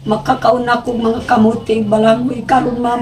makakauna kong mga kamuti balangoy karon ma'am.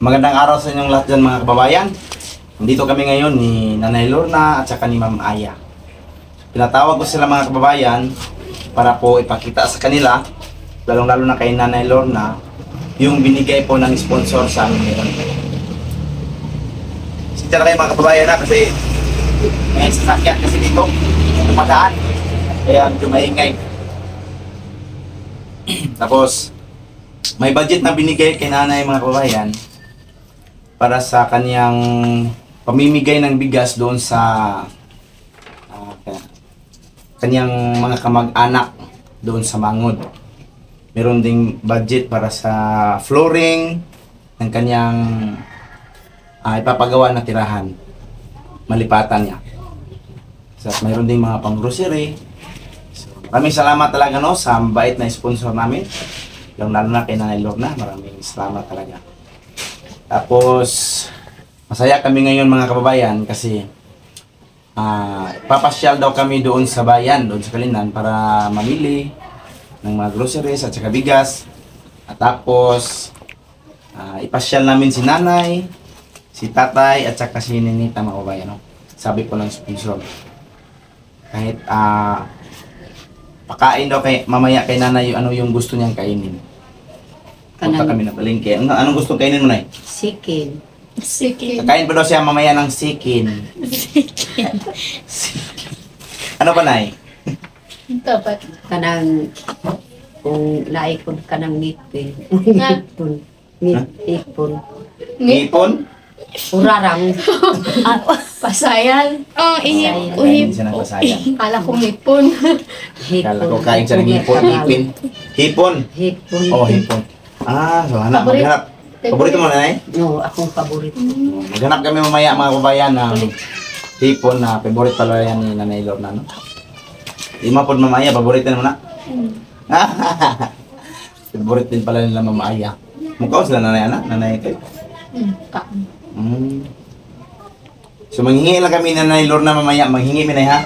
Magandang araw sa inyong lahat dyan mga kababayan. Nandito kami ngayon ni Nanay Lorna at saka ni Ma'am Aya. Pinatawag ko sila mga kababayan para po ipakita sa kanila, lalong-lalo na kay Nanay Lorna, yung binigay po ng sponsor sa amin ngayon. Sitya na kayo mga kababayan na kasi may sasakyan kasi dito, tumadaan. Kaya medyo maingay. Tapos, may budget na binigay kay Nanay mga kababayan para sa kanyang pamimigay ng bigas doon sa kanyang mga kamag-anak doon sa Mangod. Meron ding budget para sa flooring ng kanyang ipapagawa na tirahan, malipatan niya. So, mayroon ding mga pang-grocery. So, maraming salamat talaga no, sa bait na sponsor namin. Yung lalo na kay Nanay Lorna, maraming salamat talaga. Tapos, masaya kami ngayon mga kababayan kasi papasyal daw kami doon sa bayan, doon sa Kalinan para mamili ng mga groceries at saka bigas. At tapos, ipasyal namin si Nanay, si Tatay at saka si Ninita mga kababayan. No? Sabi po ng sponsor. Kahit pakain daw kay, mamaya kay Nanay ano yung gusto niyang kainin. Punta kami na palengke. Anong gusto kainin mo, Nay? Sikin. Kakain pa daw siya mamaya ng sikin. Ano pa, Nay? Dapat. Kanang kung laik ko kanang ngipin. Ngipon. Ngipon. Ngipon? Urarang. Pasayan. Pasayan. Kain siya ng pasayan. Kala ko ngipon. Kala ko kain siya ng ngipon. Ngipin. Hipon. Hipon. Oh, hipon. So hanap, Paborito. maghanap. Paborito mo, Nanay? No, akong paborito. Maghanap kami mamaya mga kababayan ng hipon na favorite pala yan ni Nanay Lorna, no? Lima po mamaya, paborito mo na? Favorite din pala nila Mama Aya. Mukha sila Nanay Ana? Nanay kayo? So manghingi lang kami na Nanay Lorna mamaya. Manghingi minay ha?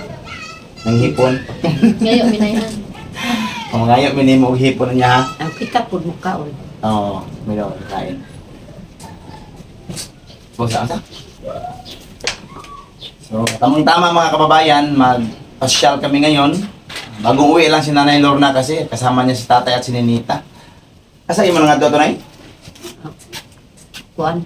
Ng hipon. Ngayon, minayan. Ngayon minay mo hipon niya ha? Ang kita po mo kaon. Oo, may daw kain. Saan? So, tamang-tama mga kababayan, mag-pasyal kami ngayon. Bagong uwi lang si Nanay Lorna kasi kasama niya si Tatay at si Ninita. Asa mo nga doon, Nay? Kuan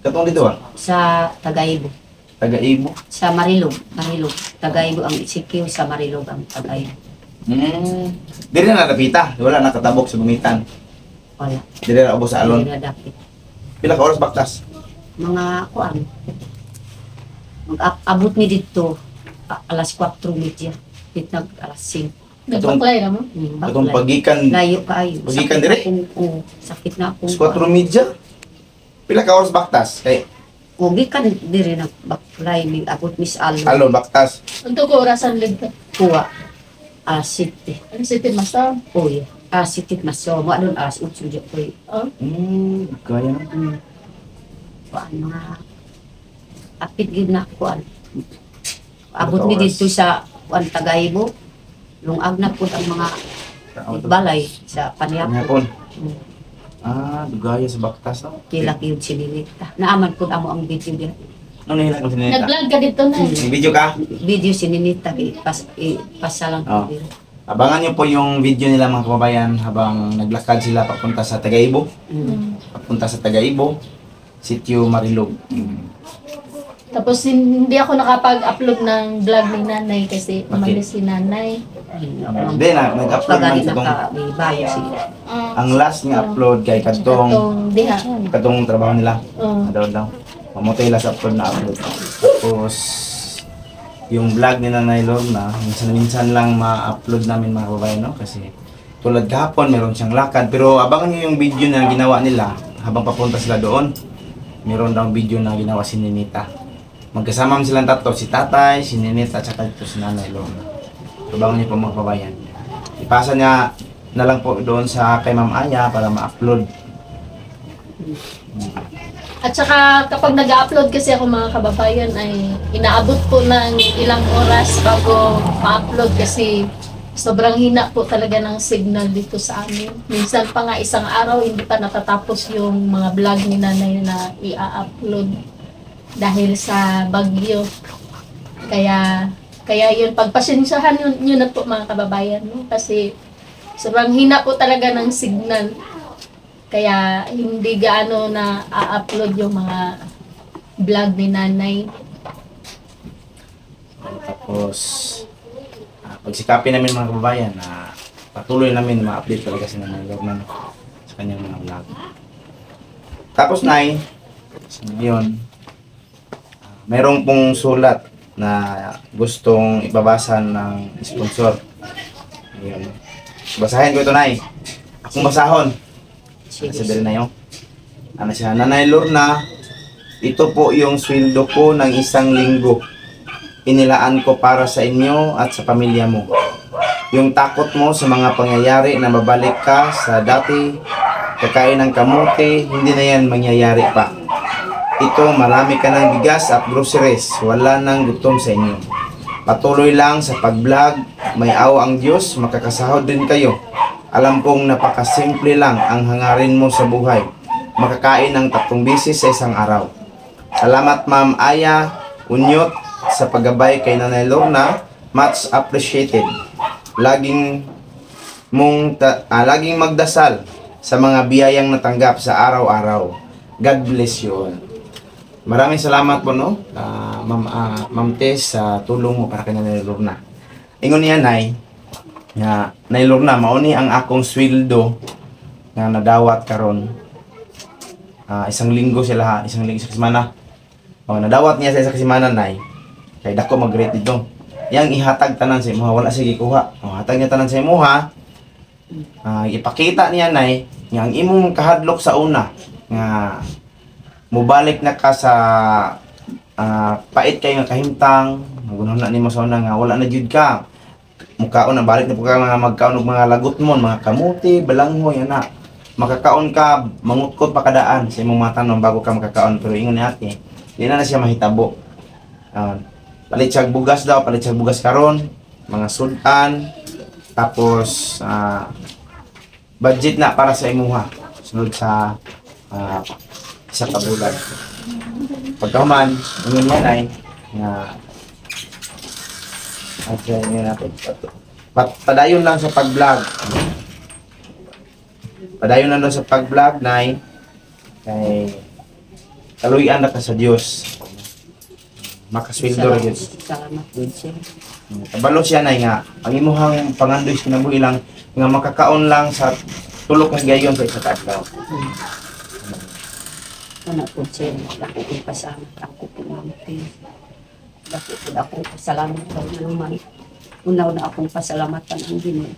Katong dito ah? sa Tagaibo. Taga-Ibo. Sa Marilog. Marilog. Tagaibo ang Sikiw, sa Marilog ang Tagaibo. Dili na napita. Wala nakatabok sa bumitan. Wala. Dili na ubos sa alon. Hindi na dapit. Pila ka oras baktas? Mga kuan. Mag-abot ni dito alas 4:30. Nag alas 5. Nagpaklay na mo? Katong pagikan, Layo kaayo. Pagikan dire? Sakit na akong 4 media. Pila ka oras baktas? Kay gikan dire nagbaklay ning abot mis alon. alon baktas. Unto ko orasan ligta. Kuha. City. Ang sitin masta. Uy. City maso. Mo adon alas 8 jud koy. Kaya na. Kuan mga apit gid na kuan. Abot Oras. mi dito sa kuan Tagaibo. Lungag na pud ang mga balay sa Panyapon. Panyapon. Dugaya sa baktas no? Kilak yun sinilita. Naaman pud amo ang video diya. Ano nila ko sinita? Nag-vlog ka dito na. May video ka? Video sininita ipasa lang Oh. ko dito. Abangan nyo po yung video nila mga kababayan habang naglakad sila papunta sa Tagaibo. Papunta sa Tagaibo, Sitio Marilog. Tapos hindi ako nakapag-upload ng vlog ni nanay kasi umalis si nanay. Hindi na, nag-upload man Pagani sa itong, nakabayo sila. ang last nga upload kay Katong diha. katong trabaho nila. Oh. Daw. Mamutay lang sa upload na upload. Tapos, yung vlog ni Nanay Lorna, minsan lang ma-upload namin mga kababayan, no? Kasi tulad kahapon, meron siyang lakad. Pero abangan nyo yung video na ginawa nila habang papunta sila doon. Meron daw video na ginawa si Ninita. Magkasama silang tatlo, si Tatay, si Ninita, at saka ito si Nanay Lorna. Abangan nyo po mga kababayan. Ipasa niya na lang po doon sa kay Ma'am Aya para ma-upload. At saka kapag nag-upload kasi ako mga kababayan ay inaabot po ng ilang oras bago ma-upload kasi sobrang hina po talaga ng signal dito sa amin. Minsan pa nga isang araw hindi pa natatapos yung mga vlog ni nanay na i-upload dahil sa bagyo. Kaya yun, pagpasensyahan yun na po mga kababayan, no? Kasi sobrang hina po talaga ng signal. Kaya hindi gaano na a-upload yung mga vlog ni nanay. Tapos, pagsikapin namin mga kababayan na patuloy namin ma-update talaga si Nanay Lorna sa kanyang mga vlog. Tapos, Nay, ngayon, mayroong pong sulat na gustong ibabasa ng sponsor. Ngayon, basahin ko ito, Nay. Akong basahon. Sabihin na yun. Ano siya? Nanay Lorna, ito po yung sweldo ko ng isang linggo. Inilaan ko para sa inyo at sa pamilya mo. Yung takot mo sa mga pangyayari na mabalik ka sa dati, kakain ng kamote, hindi na yan mangyayari pa. Ito, marami ka ng bigas at groceries. Wala nang gutom sa inyo. Patuloy lang sa pag-vlog. May awa ang Diyos, makakasahod din kayo. Alam kong napakasimple lang ang hangarin mo sa buhay. Makakain ng 3 beses sa isang araw. Salamat Ma'am Aya Unyot sa paggabay kay Nanay Lorna. Much appreciated. Laging magdasal sa mga biyayang natanggap sa araw-araw. God bless you all. Maraming salamat po, no? Ma'am Tess, sa tulong mo para kay Nanay Lorna. Ingon niya, Nay, nga Nay Lorna, mauni ang akong sweldo nga nadawat karon. Isang linggo sila, isang semana. Nadawat niya sa isang semana, Nay. Kay dako mag-rate dito. Yang ihatag tanan sa imuha, wala sige kuha. Hatag niya tanan sa imuha. Ipakita niya, Nay, nga ang imong kahadlok sa una nga mubalik na ka sa pait kay nga kahimtang, magunon na nimo sa una nga wala na jud ka. Mukaon na balik na po ka mga magkaon og mga lagot mo, mga kamuti, balanghoy ana. Makakaon ka, mangutkot pa kadaan sa imong mga tanom bago ka makakaon, pero ingon ni ate, di na siya mahitabo. Palit siya bugas daw, palit siya bugas karon, mga sultan, tapos budget na para sa imuha. Sunod sa isa ka bulan. Pagkahuman, ingon niya ay nga padayon lang sa pag-vlog. Padayon lang sa pag-vlog, Nay. Kay kaluyan na ka sa Dios. Makasweldo ra gyud. Salamat din siya. Kabalo siya, Nay, nga ang imuhang pangandoy kinabuhi lang nga makakaon lang sa tulok ng gayon sa isa ka adlaw. Ano po siya, dako kong pasalamat ako po namin. Dako po ako pasalamat daw na naman. Unaw na akong pasalamatan ang Ginoo.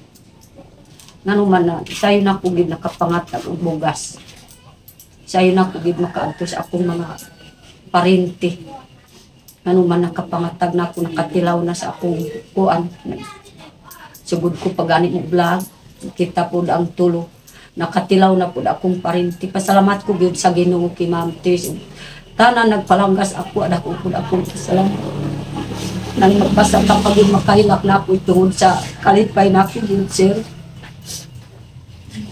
Nga naman na, sayo na ko gid nakapangatag og bugas. Sayo na ko gid makaadto sa akong mga parente. Nga naman nakapangatag na ako, nakatilaw na sa akong kuan. Sugod ko pagani og vlog, kita po ang tulo. Nakatilaw na po akong parente. Pasalamat ko gyud sa Ginoo kay Ma'am Tess. Tanan nagpalanggas ako, dako po akong pasalamat. Nang magbasa ka pag makahilak na ako tungod sa kalipay na ako yun, sir.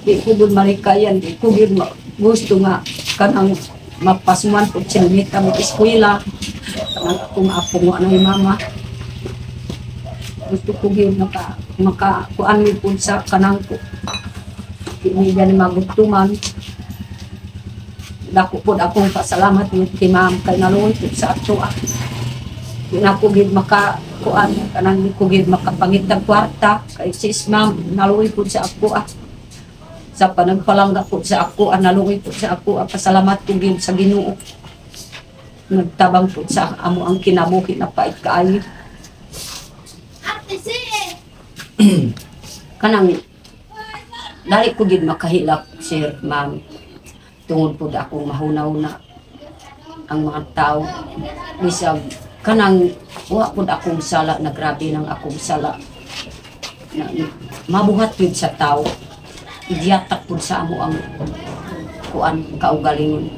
Di ko doon marikayan, di ko yun gusto nga kanang mapasuman po siya nita mo eskwela. Kanang kung ako nga na yung mama. Gusto ko yun makakuan mi pud sa kanang ko. Hindi gani magutuman. Dako pud akong pasalamat ni kay ma'am kay naluoy pud sa ato. Di na ko gid makakuan kanang di ko gid makapangitag kwarta kay sis ma'am naluoy pud sa ako. Sa panagpalangga pud sa ako, naluoy pud sa ako. Pasalamat ko gid sa Ginoo. Nagtabang pud sa amo ang kinabuhi na pait kaayo. Kanang dali ko gid makahilak sir ma'am. Tungod po ako mahunaw na ang mga tao. Bisag, kanang wa po akong sala, na grabe ng akong sala. Na, mabuhat yun sa tao. Idiyatak po sa amo ang kuan kaugalingon.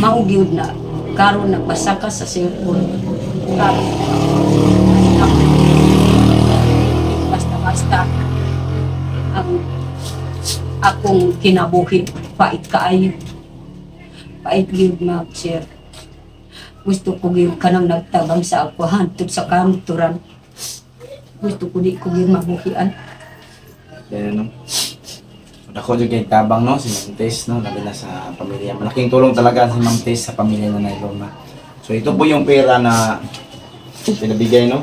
Maug yun na karon nagbasaka sa cellphone. Karon basta-basta ang akong kinabuhi pait kaayo. Pait gyud ma'am sir. Gusto ko gyud kanang nagtabang sa ako hantod sa kanturan. Gusto ko di ko gyud mabuhian. Yan, no? Ako juga yung tabang, no? Si Ma'am Tess, no? Labi na sa pamilya. Malaking tulong talaga si Ma'am Tess sa pamilya na Lorna. So ito po yung pera na pinabigay, no?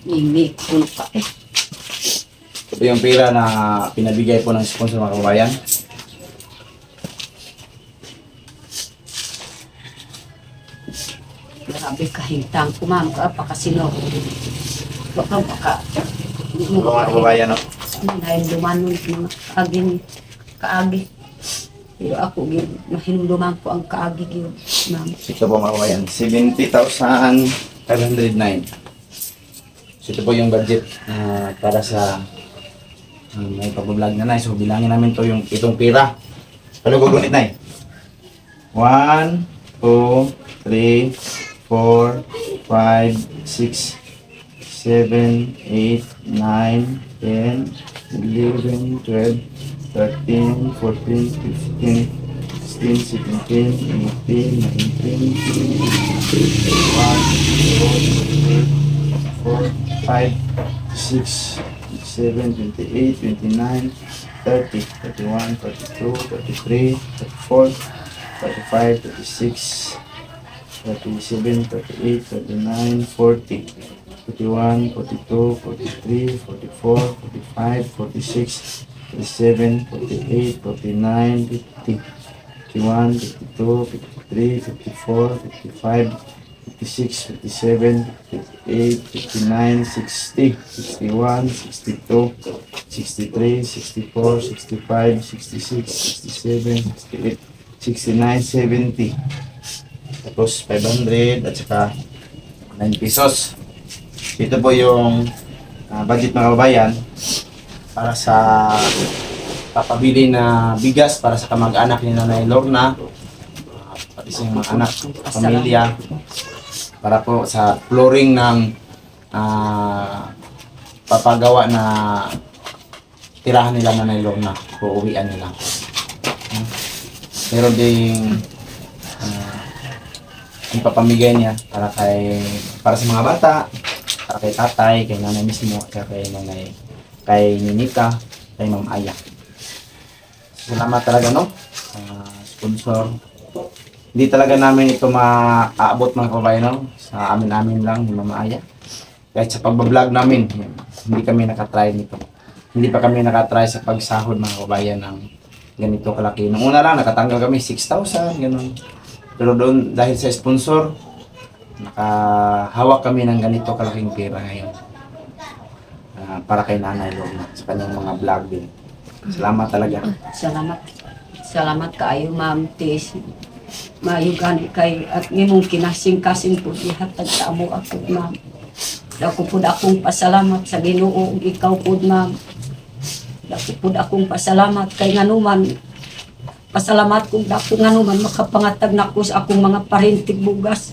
Imik ko pa eh. Ito po yung pera na pinabigay po ng sponsor mga kababayan. Grabe kahintang ko ma'am ka pakasino. Baka Ito mga kababayan, no? dahil dumanon mga kaagi. Pero ako gyud mahinumduman ko ang kaagi gyud ma'am. Ito po mga kababayan, 70,509. So ito po yung budget para sa may pag-vlog na Nay. So bilangin namin to yung itong pera. Ano gugunit Nay? 1, 2, 3, 4, 5, 6, 7, 8, 9, 10, 11, 12, 13, 14, 15, 16, 17, 18, 19, 20, 4, 5, 6, 7, 28, 29, 30, 31, 32, 33, 34, 35, 36, 37, 38, 39, 40, 41, 42, 43, 44, 45, 46, 47, 48, 49, 50, 51, 52, 53, 54, 55, 56, 57, 58, 59, 60, 61, 62, 63, 64, 65, 66, 67, 68, 69, 70. Tapos 500 at saka 9 pesos. Ito po yung budget mga kababayan para sa papabili na bigas para sa kamag-anak ni Nanay Lorna, pati sa mga anak, pamilya, para po sa flooring ng papagawa na tirahan nila Nanay Lorna, uuwian nila. Meron ding ang papamigay niya para sa mga bata, para kay tatay, kay nanay mismo, at kay nanay, kay Ninika, kay Ma'am Aya. Salamat talaga, no? Sponsor. Hindi talaga namin ito maaabot mga kababayan, no? Sa amin lang ni Ma'am Aya. Kahit sa pagbablog namin, hindi kami nakatry nito. Hindi pa kami nakatry sa pagsahod mga kababayan ng ganito kalaki. Nung una lang, nakatanggal kami 6,000, gano'n. Pero doon, dahil sa sponsor, nakahawak kami ng ganito kalaking pera ngayon. Para kay Nanay Lorna, sa kanyang mga vlog din. Salamat talaga. Salamat. Salamat kaayo ma'am Tess. Mayugan kay at ngimong kinasing-kasing po ihatag sa amo ako ma'am. Dako pud akong pasalamat sa Ginoo ug ikaw pud ma'am. Dako pud akong pasalamat kay nganuman pasalamat kong dako nganuman makapangatag nako sa akong mga parentig bugas.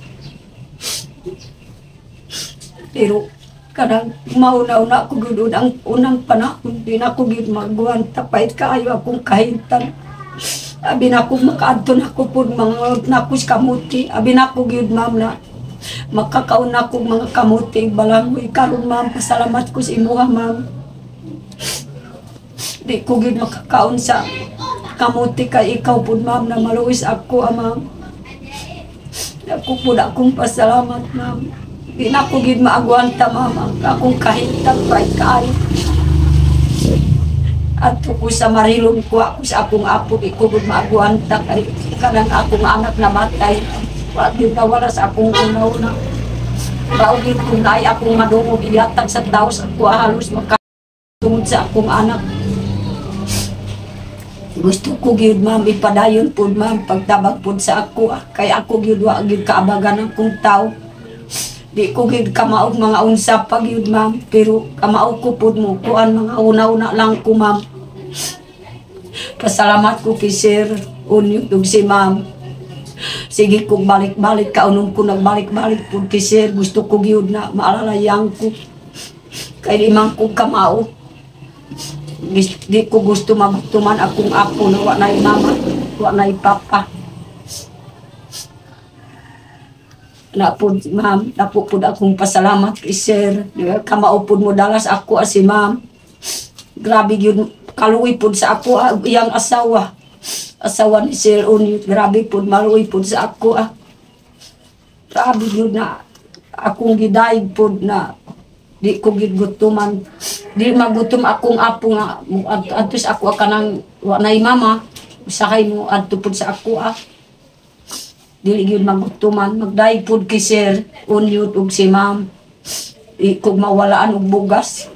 Pero kadang mauna-una ako gud ang unang panahon di na ako gid magbuhan tapait kaayo akong kahintan. Abi na ako makaadto na ako pud mga nakos kamuti. Abi na ako gid ma'am na makakaon ako mga kamuti balangoy karon ma'am pasalamat ko sa imuha ma'am. Di ko gid makakaon sa kamuti kay ikaw pud ma'am na maluwis ako ma'am. Ako pud akong pasalamat ma'am. Di na ko gid maagwanta ma'am ang akong kahintag kay at ko sa marilon ko ako sa akong apo di ko gud maagwanta kay kanang akong anak namatay. Wa gyud wala sa akong una-una. Raugid kung naay akong madungog ihatag sa taos ako halos makatungod sa akong anak. Gusto ko gyud ma'am ipadayon pud ma'am pagtabag pud sa ako kay ako gyud wa gyud kaabagan akong tao. Di ko gyud kamaog mga unsa pa gyud ma'am pero kamaog ko pud mo kuan mga una-una lang ko ma'am. Pasalamat ko kay Sir Unyog ug si ma'am. Sige kung balik-balik kaunom ko nagbalik-balik pud kay Sir gusto ko gyud na maalalayang ko kay di man ko kamao. Di ko gusto magtuman akong apo na wa nay mama, wa nay papa. Napod ma'am, napupod akong pasalamat kay Sir. Kamaupod mo dalas ako si ma'am. Grabe yun, kaluwi pod sa ako iyang asawa. Asawa ni Sir Unyog, grabe pod, maluwi pod sa ako Grabe yun na akong gidaig pod na di ko gigutuman. Di magutom akong apo nga, adtos ako kanang wa nay mama. Sakay mo adto pod sa ako Dili yun magutuman, magdaig pod kay Sir Unyog ug si ma'am. Kung mawalaan og bugas.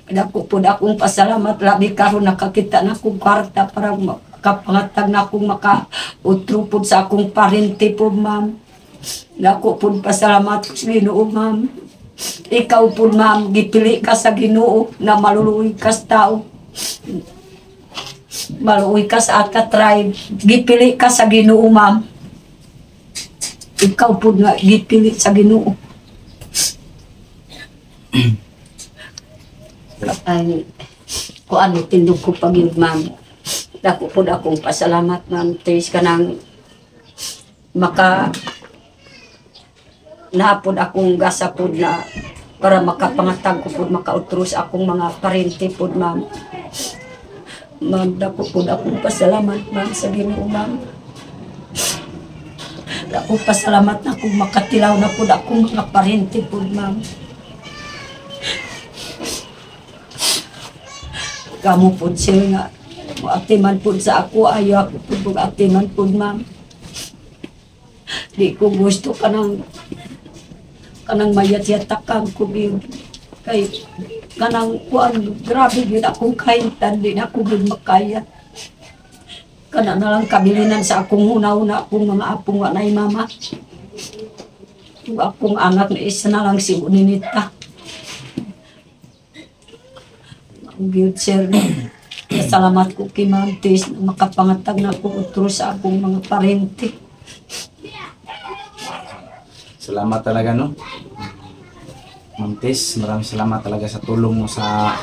Dako pod akong pasalamat labi karon nakakita na akong kwarta para makapangatag na akong makautro pod sa akong parente pod ma'am. Dako pod pasalamat ko sa Ginoo ma'am. Ikaw pod ma'am gipili ka sa Ginoo na maluluoy ka sa tao. Maluoy ka sa ata tribe, gipili ka sa Ginoo ma'am. Ikaw po nga gipili sa Ginoo. Ay, kuan tindog ko pag yun, ma'am. Dako po akong pasalamat, ma'am. Tis ka nang napod akong gasa po na para makapangatag ko po, makautros akong mga parente po, ma'am. Ma'am, dako po akong pasalamat, ma'am, sa Ginoo, ma'am. Ako pasalamat na kung makatilaw na po akong mga parente po, ma'am. Kamu po siya nga, atiman po sa ako, ayaw ako po atiman po, ma'am. Di ko gusto kanang mayat-yatakang ko yun. Kay kanang kuan, grabe yun akong kaintan, di na ako yun makaya. Kana na lang kabilinan sa akong una-una akong mga apong wa nay mama. Yung akong anak na isa na lang si Uninita. Ang good sir. Salamat ko kay Ma'am Tis na makapangatag na ako utro sa akong mga parente. Salamat talaga, no? Ma'am Tis, maraming salamat talaga sa tulong mo sa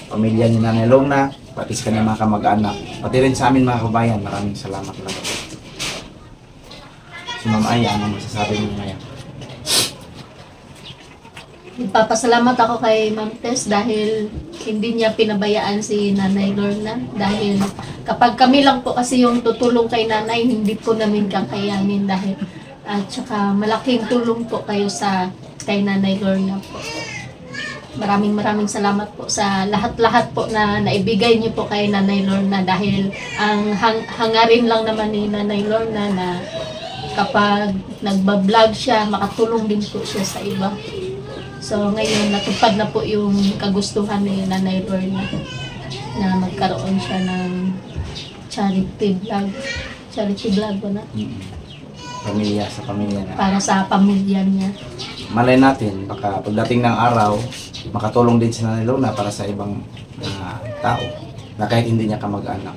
pamilya ni Nanay Lorna, pati sa kanyang mga kamag-anak, pati rin sa amin mga kabayan. Maraming salamat talaga. Si Ma'am Aya, ano masasabi mo ngayon? Nagpapasalamat ako kay Ma'am Tess dahil hindi niya pinabayaan si Nanay Lorna. Dahil kapag kami lang po kasi yung tutulong kay Nanay, hindi po namin kakayanin dahil at saka malaking tulong po kayo sa kay Nanay Lorna po. Maraming salamat po sa lahat-lahat po na naibigay niyo po kay Nanay Lorna dahil ang hangarin lang naman ni Nanay Lorna na kapag nagbablog siya, makatulong din po siya sa iba. So ngayon natupad na po yung kagustuhan ni Nanay Lorna na magkaroon siya ng charity vlog po na. Pamilya sa pamilya na. Para sa pamilya niya. Malay natin, baka pagdating ng araw, makatulong din si Nanay Lorna para sa ibang tao na kahit hindi niya kamag-anak.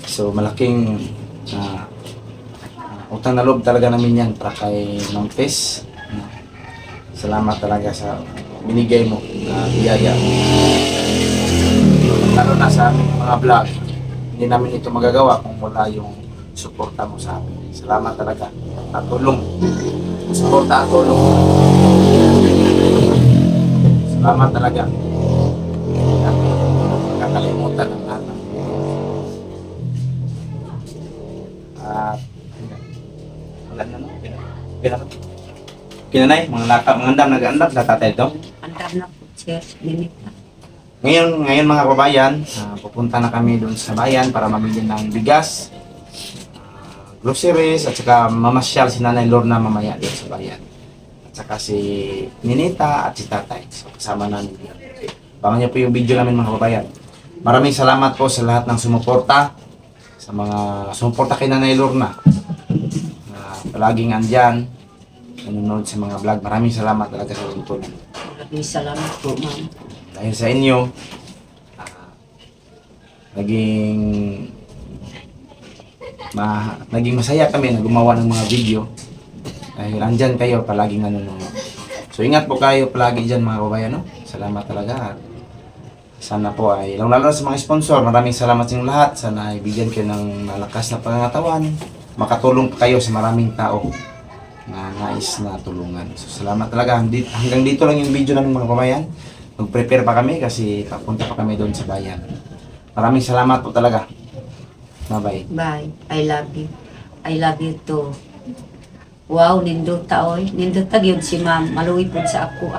So malaking utang na loob talaga namin yan para kay Ma'am Tess. Salamat talaga sa binigay mo na biyaya. Lalo na sa aming mga vlog, hindi namin ito magagawa kung wala yung suporta mo sa amin. Salamat talaga at tulong. suporta at tulong. Salamat talaga. Kakalimutan ng lahat ng at wala na no? Kinanay, mga laka, mga andam, nag-andam na tatay ito. Andam na po, sir. Ninita. Ngayon mga kabayan, pupunta na kami doon sa bayan para mamili ng bigas, groceries, at saka mamasyal si Nanay Lorna mamaya doon sa bayan. At saka si Ninita at si Tatay. So, kasama namin yun. Abangan niyo po yung video namin mga kabayan. Maraming salamat po sa lahat ng sumuporta, sa mga sumuporta kay Nanay Lorna. Palaging andyan, nanonood sa mga vlog. Maraming salamat talaga sa tulong. Maraming salamat po, ma'am. Dahil sa inyo, naging masaya kami na gumawa ng mga video. Dahil andyan kayo, palaging nanonood. So ingat po kayo palagi dyan mga kabayan, no? Salamat talaga. Sana po ay, lalo na sa mga sponsor, maraming salamat sa inyong lahat. Sana ay bigyan kayo ng malakas na pangangatawan. Makatulong pa kayo sa maraming tao na nais na tulungan. So salamat talaga. Hanggang dito lang yung video namin mga kabayan. Mag-prepare pa kami kasi papunta pa kami doon sa bayan. Maraming salamat po talaga. Bye-bye. Bye. I love you. I love you too. Wow, nindot ta oy. Nindot ta gyud si ma'am. Maluwi po sa ako.